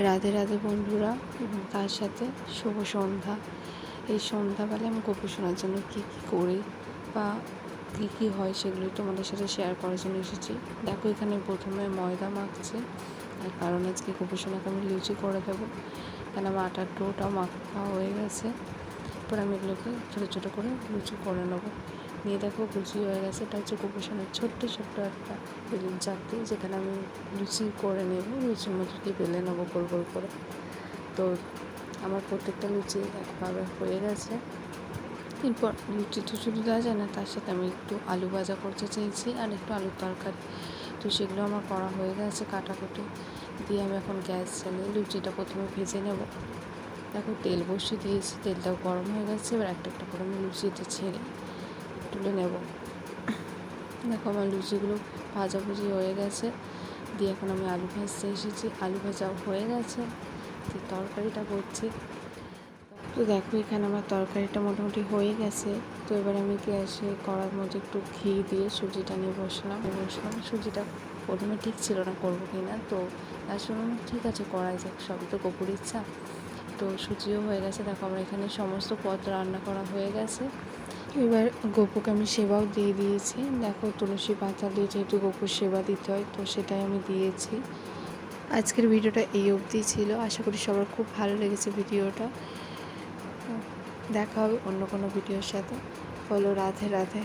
রাধে রাধে বন্ধুরা, এবং তার সাথে শুভ সন্ধ্যা। এই সন্ধ্যাবেলায় আমি গল্প শোনার জন্য কী কী করি বা কী কী হয় সেগুলোই তোমাদের সাথে শেয়ার করার জন্য এসেছি। দেখো, এখানে প্রথমে ময়দা মাখছে, তার কারণ আজকে গল্প শোনাকে আমি লুচি করে দেবো। কেন আমার আটার ডোটাও মাখা হয়ে গেছে। এরপর আমি এগুলোকে ছোটো ছোটো করে লুচি করে নেবো। নিয়ে দেখো লুচি হয়ে গেছে। এটা হচ্ছে গোপোষণের ছোট্ট ছোট্ট একটা বেলুন চাকতি, যেখানে আমি লুচি করে নেব। লুচির মধ্যে দিয়ে বেলে নেবো গোল গোল করে। তো আমার প্রত্যেকটা লুচি একভাবে হয়ে গেছে। এরপর লুচি তো শুধু দেওয়া যায় না, তার সাথে আমি একটু আলু ভাজা করতে চেয়েছি আর একটু আলুর তরকারি। তো সেগুলো আমার করা হয়ে গেছে কাটাকুটি দিয়ে। আমি এখন গ্যাস জ্বালিয়ে লুচিটা প্রথমে ভেজে নেব। দেখো তেল বসিয়ে দিয়েছি, তেলটাও গরম হয়ে গেছে। এবার একটা একটা করে আমি লুচিটা ছেড়ে তুলে নেব। দেখো আমার লুচিগুলো ভাজাভুজি হয়ে গেছে দিয়ে এখন আমি আলু ভাজতে এসেছি। আলু ভাজাও হয়ে গেছে, যে তরকারিটা করছি। তো দেখো এখানে আমার তরকারিটা মোটামুটি হয়ে গেছে। তো এবার আমি গ্যাসে কড়ার মধ্যে একটু ঘি দিয়ে সুজিটা নিয়ে বসলাম। সুজিটা প্রথমে ঠিক ছিল না করবো কি না, তো আসলে ঠিক আছে করাই যাক, সবই তো গোপুর ইচ্ছা। তো সুজিও হয়ে গেছে। দেখো আমার এখানে সমস্ত পদ রান্না করা হয়ে গেছে। এবার গোপুকে আমি সেবাও দিয়ে দিয়েছি। দেখো তুলসী পাতা দিয়ে যেহেতু গোপুর সেবা দিতে হয়, তো সেটাই আমি দিয়েছি। আজকের ভিডিওটা এই অবধি ছিল। আশা করি সবার খুব ভালো লেগেছে ভিডিওটা। দেখা হবে অন্য কোনো ভিডিওর সাথে। বলো রাধে রাধে।